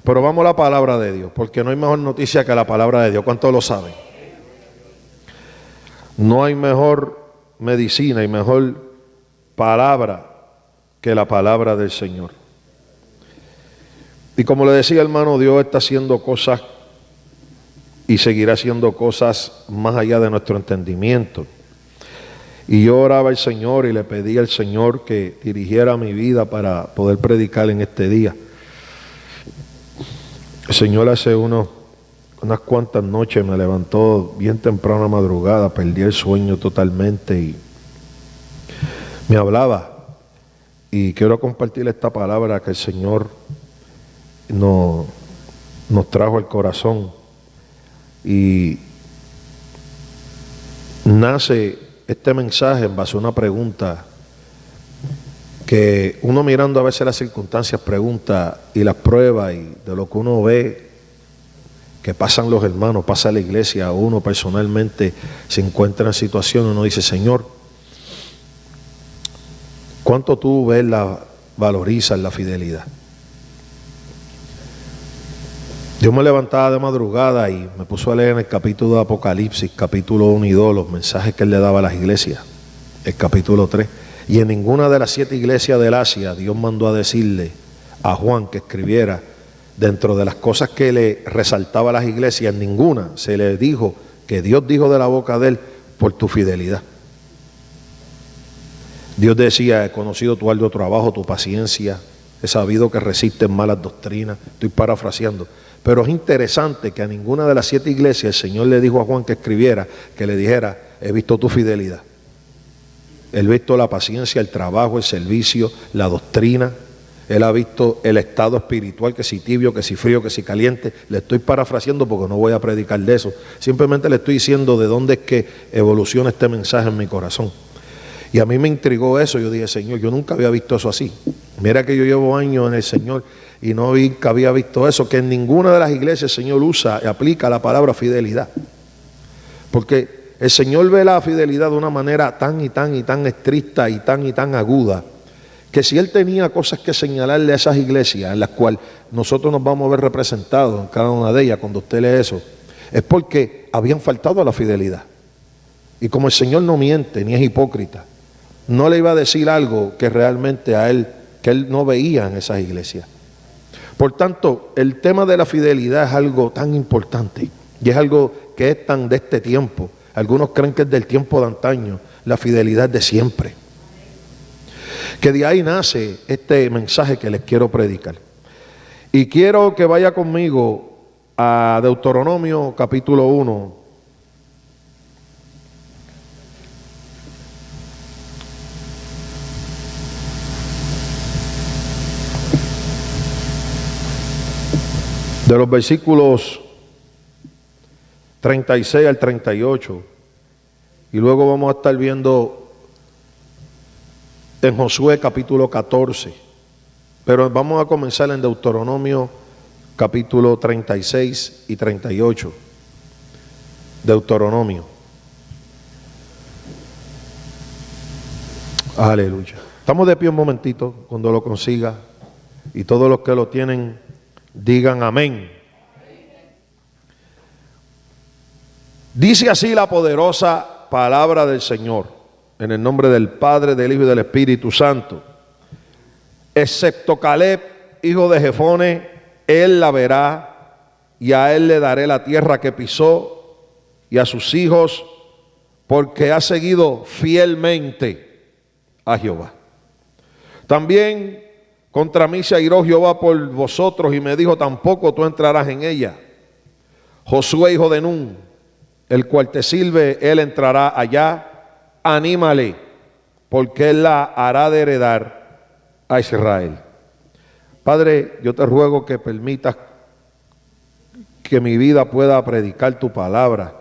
Pero vamos a la palabra de Dios, porque no hay mejor noticia que la palabra de Dios. ¿Cuántos lo saben? No hay mejor medicina y mejor palabra que la palabra del Señor. Y como le decía, hermano, Dios está haciendo cosas y seguirá haciendo cosas más allá de nuestro entendimiento. Y yo oraba al Señor y le pedí al Señor que dirigiera mi vida para poder predicar en este día. El Señor hace unas cuantas noches me levantó bien temprano a madrugada, perdí el sueño totalmente y me hablaba. Y quiero compartir esta palabra que el Señor nos trajo al corazón. Y nace este mensaje en base a una pregunta que uno mirando a veces las circunstancias pregunta y las prueba, y de lo que uno ve que pasan los hermanos, pasa la iglesia, uno personalmente se encuentra en situaciones, uno dice: Señor, ¿cuánto tú ves valorizas la fidelidad? Dios me levantaba de madrugada y me puso a leer en el capítulo de Apocalipsis, capítulo 1 y 2, los mensajes que él le daba a las iglesias, el capítulo 3. Y en ninguna de las 7 iglesias del Asia Dios mandó a decirle a Juan que escribiera, dentro de las cosas que le resaltaba a las iglesias, en ninguna se le dijo que Dios dijo de la boca de él: por tu fidelidad. Dios decía: he conocido tu arduo trabajo, tu paciencia, he sabido que resistes malas doctrinas. Estoy parafraseando. Pero es interesante que a ninguna de las 7 iglesias el Señor le dijo a Juan que escribiera, que le dijera: he visto tu fidelidad. Él ha visto la paciencia, el trabajo, el servicio, la doctrina. Él ha visto el estado espiritual, que si tibio, que si frío, que si caliente. Le estoy parafraseando porque no voy a predicar de eso. Simplemente le estoy diciendo de dónde es que evoluciona este mensaje en mi corazón. Y a mí me intrigó eso. Yo dije: Señor, yo nunca había visto eso así. Mira que yo llevo años en el Señor y nunca había visto eso, que en ninguna de las iglesias el Señor usa y aplica la palabra fidelidad. Porque el Señor ve la fidelidad de una manera tan y tan y tan estricta y tan aguda, que si Él tenía cosas que señalarle a esas iglesias, en las cuales nosotros nos vamos a ver representados en cada una de ellas cuando usted lee eso, es porque habían faltado a la fidelidad. Y como el Señor no miente ni es hipócrita, no le iba a decir algo que realmente a Él, que Él no veía en esas iglesias. Por tanto, el tema de la fidelidad es algo tan importante y es algo que es tan de este tiempo. Algunos creen que es del tiempo de antaño. La fidelidad de siempre. Que de ahí nace este mensaje que les quiero predicar. Y quiero que vaya conmigo a Deuteronomio capítulo 1. De los versículos 36 al 38. Y luego vamos a estar viendo en Josué capítulo 14. Pero vamos a comenzar en Deuteronomio capítulo 36 y 38. Deuteronomio. Aleluya. Estamos de pie un momentito cuando lo consiga. Y todos los que lo tienen, digan amén. Dice así la poderosa palabra del Señor, en el nombre del Padre, del Hijo y del Espíritu Santo. Excepto Caleb, hijo de Jefone, él la verá, y a él le daré la tierra que pisó, y a sus hijos, porque ha seguido fielmente a Jehová. También contra mí se airó Jehová por vosotros, y me dijo: tampoco tú entrarás en ella. Josué, hijo de Nun, el cual te sirve, él entrará allá. Anímale, porque él la hará de heredar a Israel. Padre, yo te ruego que permitas que mi vida pueda predicar tu palabra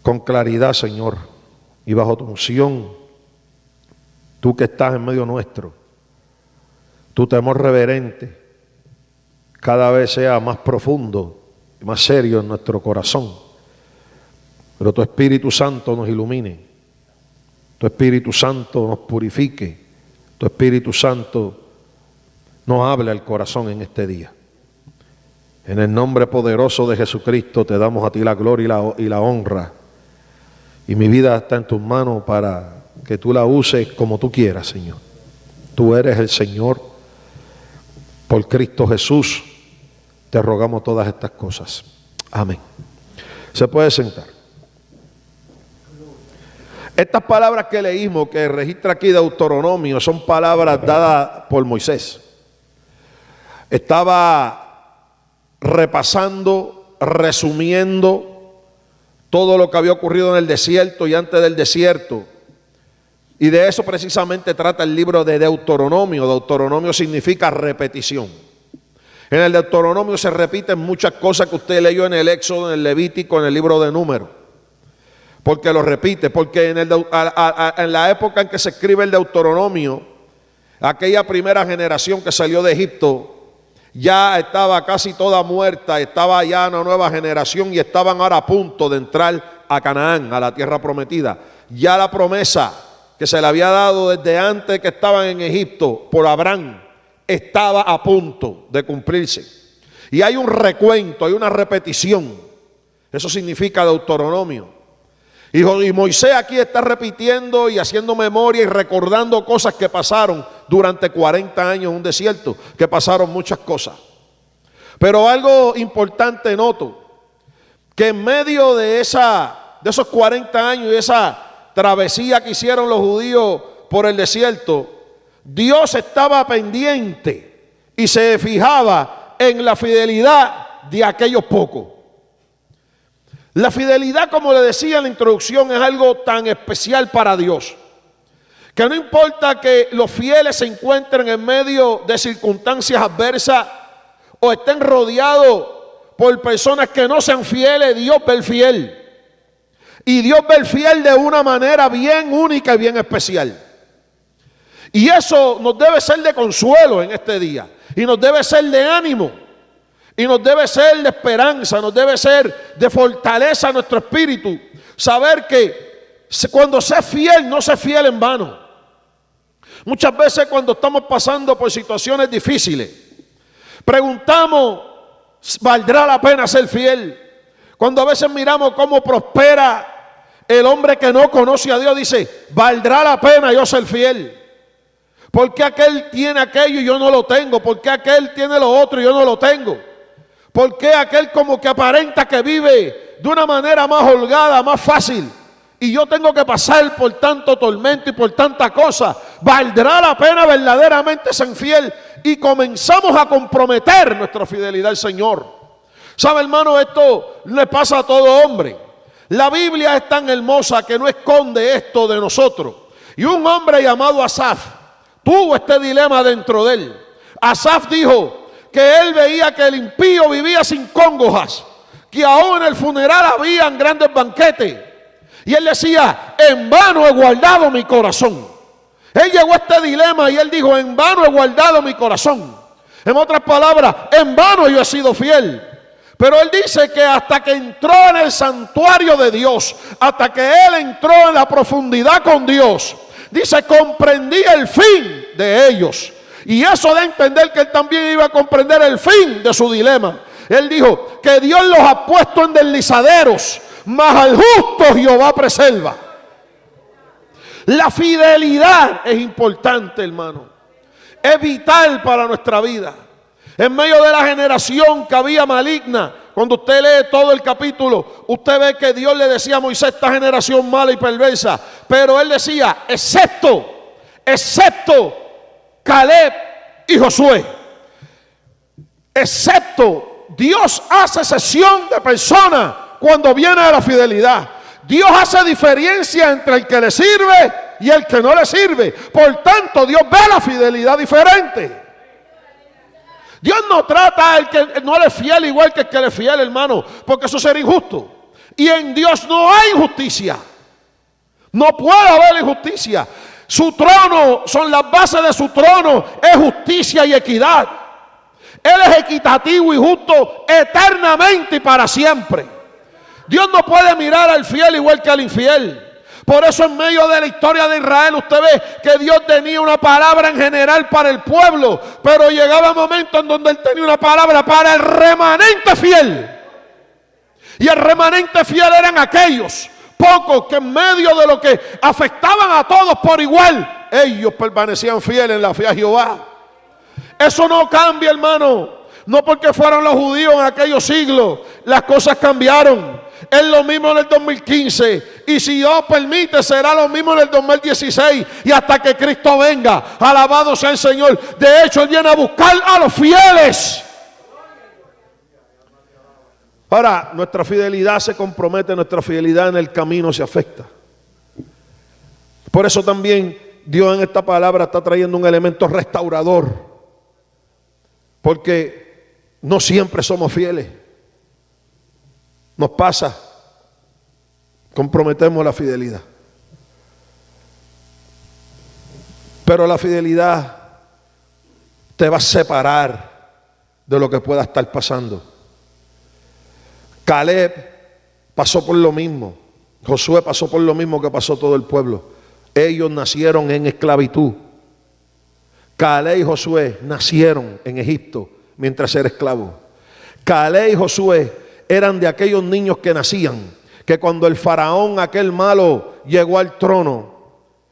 con claridad, Señor, y bajo tu unción, tú que estás en medio nuestro, tu temor reverente cada vez sea más profundo y más serio en nuestro corazón. Pero tu Espíritu Santo nos ilumine, tu Espíritu Santo nos purifique, tu Espíritu Santo nos hable al corazón en este día. En el nombre poderoso de Jesucristo te damos a ti la gloria y la honra. Y mi vida está en tus manos para que tú la uses como tú quieras, Señor. Tú eres el Señor. Por Cristo Jesús te rogamos todas estas cosas. Amén. Se puede sentar. Estas palabras que leímos, que registra aquí Deuteronomio, son palabras dadas por Moisés. Estaba repasando, resumiendo todo lo que había ocurrido en el desierto y antes del desierto. Y de eso precisamente trata el libro de Deuteronomio. Deuteronomio significa repetición. En el Deuteronomio se repiten muchas cosas que usted leyó en el Éxodo, en el Levítico, en el libro de Números. Porque lo repite, porque en la época en que se escribe el Deuteronomio, aquella primera generación que salió de Egipto ya estaba casi toda muerta, estaba ya una nueva generación y estaban ahora a punto de entrar a Canaán, a la tierra prometida. Ya la promesa que se le había dado desde antes que estaban en Egipto por Abraham estaba a punto de cumplirse. Y hay un recuento, hay una repetición. Eso significa Deuteronomio. Y Moisés aquí está repitiendo y haciendo memoria y recordando cosas que pasaron durante 40 años en un desierto, que pasaron muchas cosas. Pero algo importante noto, que en medio de esos 40 años y esa travesía que hicieron los judíos por el desierto, Dios estaba pendiente y se fijaba en la fidelidad de aquellos pocos. La fidelidad, como le decía en la introducción, es algo tan especial para Dios, que no importa que los fieles se encuentren en medio de circunstancias adversas o estén rodeados por personas que no sean fieles, Dios ve el fiel. Y Dios ve el fiel de una manera bien única y bien especial. Y eso nos debe ser de consuelo en este día. Y nos debe ser de ánimo. Y nos debe ser de esperanza. Nos debe ser de fortaleza a nuestro espíritu. Saber que cuando se es fiel, no se es fiel en vano. Muchas veces cuando estamos pasando por situaciones difíciles, preguntamos, ¿valdrá la pena ser fiel? Cuando a veces miramos cómo prospera el hombre que no conoce a Dios, dice, ¿valdrá la pena yo ser fiel? ¿Por qué aquel tiene aquello y yo no lo tengo? ¿Por qué aquel tiene lo otro y yo no lo tengo? ¿Por qué aquel como que aparenta que vive de una manera más holgada, más fácil? Y yo tengo que pasar por tanto tormento y por tanta cosa. ¿Valdrá la pena verdaderamente ser fiel? Y comenzamos a comprometer nuestra fidelidad al Señor. ¿Sabe, hermano? Esto le pasa a todo hombre. La Biblia es tan hermosa que no esconde esto de nosotros. Y un hombre llamado Asaf tuvo este dilema dentro de él. Asaf dijo que él veía que el impío vivía sin congojas, que aún en el funeral habían grandes banquetes. Y él decía, en vano he guardado mi corazón. Él llegó a este dilema y él dijo, en vano he guardado mi corazón. En otras palabras, en vano yo he sido fiel. Pero él dice que hasta que entró en el santuario de Dios, hasta que él entró en la profundidad con Dios, dice, comprendí el fin de ellos. Y eso da a entender que él también iba a comprender el fin de su dilema. Él dijo que Dios los ha puesto en deslizaderos, mas al justo Jehová preserva. La fidelidad es importante, hermano. Es vital para nuestra vida. En medio de la generación que había maligna, cuando usted lee todo el capítulo, usted ve que Dios le decía a Moisés, esta generación mala y perversa. Pero él decía, excepto Caleb y Josué. Excepto, Dios hace excepción de personas cuando viene a la fidelidad. Dios hace diferencia entre el que le sirve y el que no le sirve. Por tanto, Dios ve la fidelidad diferente. Dios no trata al que no le es fiel igual que el que le es fiel, hermano, porque eso sería injusto. Y en Dios no hay injusticia. No puede haber injusticia. Su trono, son las bases de su trono, es justicia y equidad. Él es equitativo y justo eternamente y para siempre. Dios no puede mirar al fiel igual que al infiel. Por eso en medio de la historia de Israel usted ve que Dios tenía una palabra en general para el pueblo, pero llegaba momentos en donde Él tenía una palabra para el remanente fiel. Y el remanente fiel eran aquellos pocos que en medio de lo que afectaban a todos por igual, ellos permanecían fieles en la fe a Jehová. Eso no cambia, hermano. No porque fueron los judíos en aquellos siglos, las cosas cambiaron. Es lo mismo en el 2015 y si Dios permite será lo mismo en el 2016 y hasta que Cristo venga. Alabado sea el Señor. De hecho, Él viene a buscar a los fieles. Ahora, nuestra fidelidad se compromete, nuestra fidelidad en el camino se afecta. Por eso también Dios en esta palabra está trayendo un elemento restaurador, porque no siempre somos fieles. Nos pasa, comprometemos la fidelidad. Pero la fidelidad te va a separar de lo que pueda estar pasando. Caleb pasó por lo mismo. Josué pasó por lo mismo que pasó todo el pueblo. Ellos nacieron en esclavitud. Caleb y Josué nacieron en Egipto mientras era esclavo. Caleb y Josué eran de aquellos niños que nacían, que cuando el faraón aquel malo llegó al trono,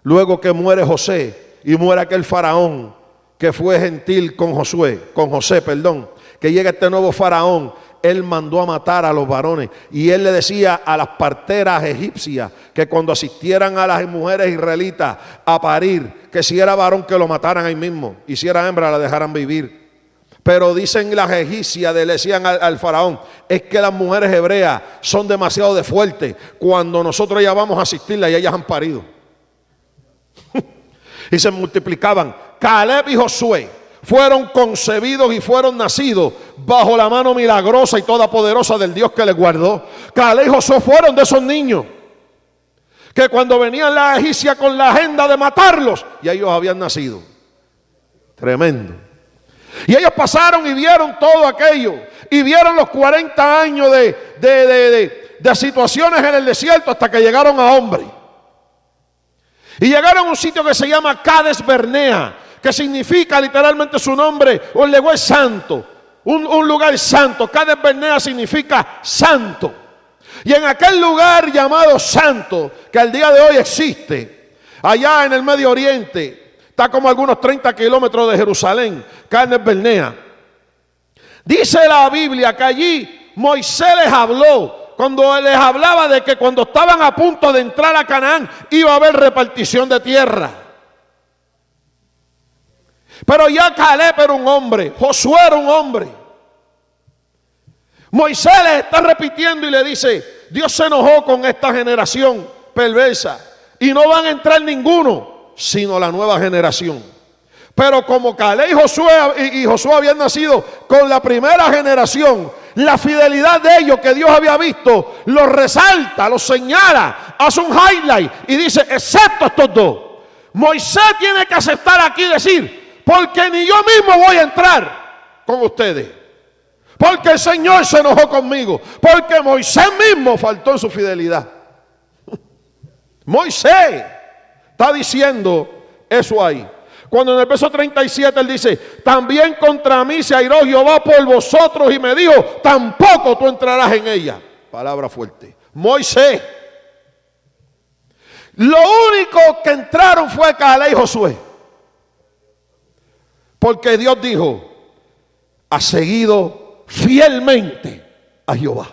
luego que muere José y muere aquel faraón que fue gentil con José, que llega este nuevo faraón, él mandó a matar a los varones y él le decía a las parteras egipcias que cuando asistieran a las mujeres israelitas a parir, que si era varón que lo mataran ahí mismo y si era hembra la dejaran vivir. Pero dicen las egipcias, le decían al faraón, es que las mujeres hebreas son demasiado de fuertes, cuando nosotros ya vamos a asistirlas y ellas han parido. Y se multiplicaban. Caleb y Josué fueron concebidos y fueron nacidos bajo la mano milagrosa y todopoderosa del Dios que les guardó. Caleb y Josué fueron de esos niños que cuando venían las egipcias con la agenda de matarlos, y ellos habían nacido. Tremendo. Y ellos pasaron y vieron todo aquello. Y vieron los 40 años de situaciones en el desierto hasta que llegaron a hombre. Y llegaron a un sitio que se llama Cades Bernea, que significa literalmente su nombre, un lugar santo. Un lugar santo. Cades Bernea significa santo. Y en aquel lugar llamado santo, que al día de hoy existe, allá en el Medio Oriente, está como a algunos 30 kilómetros de Jerusalén, Cades Bernea. Dice la Biblia que allí Moisés les habló, cuando les hablaba de que cuando estaban a punto de entrar a Canaán, iba a haber repartición de tierra. Pero ya Caleb era un hombre, Josué era un hombre. Moisés les está repitiendo y le dice, Dios se enojó con esta generación perversa y no van a entrar ninguno, sino la nueva generación. Pero como Caleb y Josué habían nacido con la primera generación, la fidelidad de ellos que Dios había visto, los resalta, los señala, hace un highlight y dice, excepto estos dos. Moisés tiene que aceptar aquí y decir, porque ni yo mismo voy a entrar con ustedes, porque el Señor se enojó conmigo, porque Moisés mismo faltó en su fidelidad. Moisés está diciendo eso ahí. Cuando en el verso 37 él dice, también contra mí se airó Jehová por vosotros y me dijo, tampoco tú entrarás en ella. Palabra fuerte. Moisés. Lo único que entraron fue Caleb y Josué. Porque Dios dijo, ha seguido fielmente a Jehová.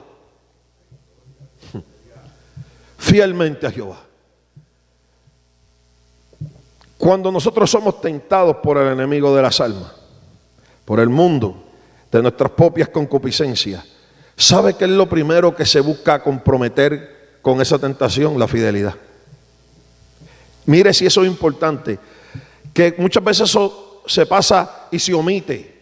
Fielmente a Jehová. Cuando nosotros somos tentados por el enemigo de las almas, por el mundo, de nuestras propias concupiscencias, ¿sabe qué es lo primero que se busca comprometer con esa tentación? La fidelidad. Mire si eso es importante, que muchas veces eso se pasa y se omite.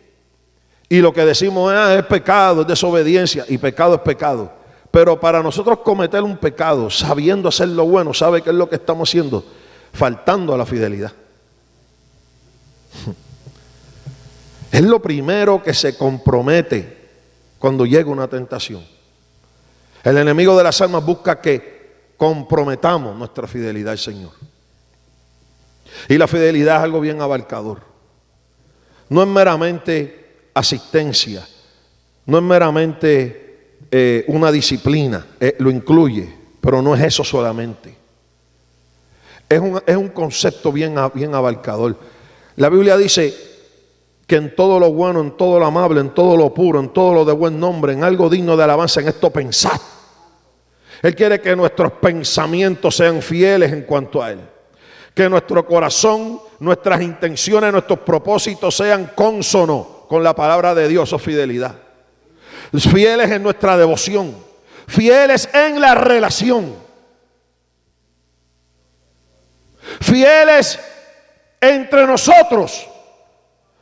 Y lo que decimos es pecado, es desobediencia, y pecado es pecado. Pero para nosotros cometer un pecado, sabiendo hacer lo bueno, ¿sabe qué es lo que estamos haciendo? Faltando a la fidelidad. Es lo primero que se compromete cuando llega una tentación. El enemigo de las almas busca que comprometamos nuestra fidelidad al Señor. Y la fidelidad es algo bien abarcador. No es meramente asistencia, no es meramente una disciplina, lo incluye, pero no es eso solamente. Es un concepto bien abarcador. La Biblia dice que en todo lo bueno, en todo lo amable, en todo lo puro, en todo lo de buen nombre, en algo digno de alabanza, en esto pensad. Él quiere que nuestros pensamientos sean fieles en cuanto a Él. Que nuestro corazón, nuestras intenciones, nuestros propósitos sean cónsonos con la palabra de Dios o fidelidad. Fieles en nuestra devoción. Fieles en la relación. Fieles entre nosotros.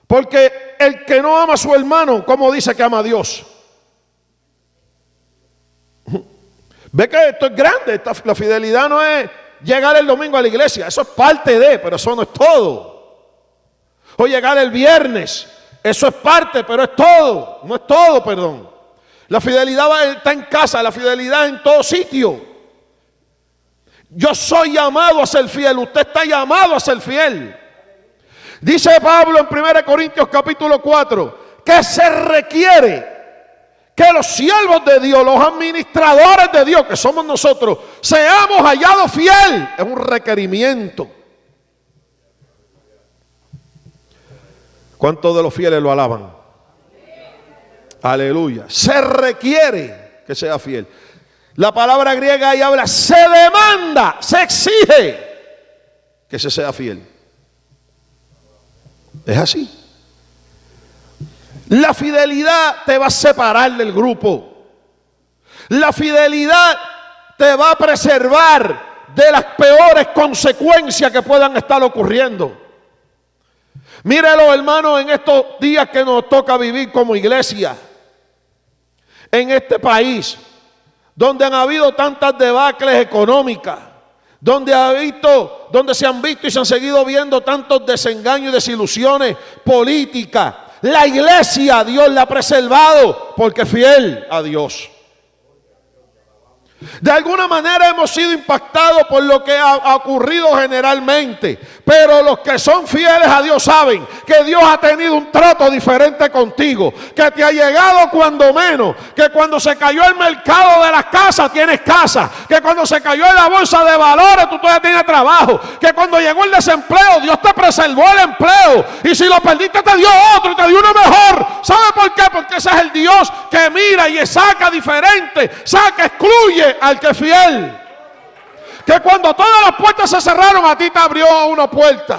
Porque el que no ama a su hermano, ¿cómo dice que ama a Dios? Ve que esto es grande. La fidelidad no es llegar el domingo a la iglesia, eso es parte de, pero eso no es todo. O llegar el viernes, eso es parte, pero es todo, no es todo, perdón. La fidelidad está en casa, la fidelidad en todo sitio. Yo soy llamado a ser fiel, usted está llamado a ser fiel. Dice Pablo en 1 Corintios capítulo 4 que se requiere que los siervos de Dios, los administradores de Dios, que somos nosotros, seamos hallados fiel. Es un requerimiento. ¿Cuántos de los fieles lo alaban? Aleluya. Se requiere que sea fiel. La palabra griega ahí habla, se demanda, se exige que se sea fiel. Es así. La fidelidad te va a separar del grupo. La fidelidad te va a preservar de las peores consecuencias que puedan estar ocurriendo. Mírelo, hermano, en estos días que nos toca vivir como iglesia, en este país, donde han habido tantas debacles económicas, donde se han visto y se han seguido viendo tantos desengaños y desilusiones políticas. La iglesia, Dios la ha preservado porque es fiel a Dios. De alguna manera hemos sido impactados por lo que ha ocurrido generalmente, pero los que son fieles a Dios saben que Dios ha tenido un trato diferente contigo, que te ha llegado cuando menos, que cuando se cayó el mercado de las casas tienes casa, que cuando se cayó en la bolsa de valores tú todavía tienes trabajo, que cuando llegó el desempleo Dios te preservó el empleo, y si lo perdiste te dio otro y te dio uno mejor. ¿Sabe por qué? Porque ese es el Dios que mira y saca diferente, excluye al que es fiel. Que cuando todas las puertas se cerraron, a ti te abrió una puerta.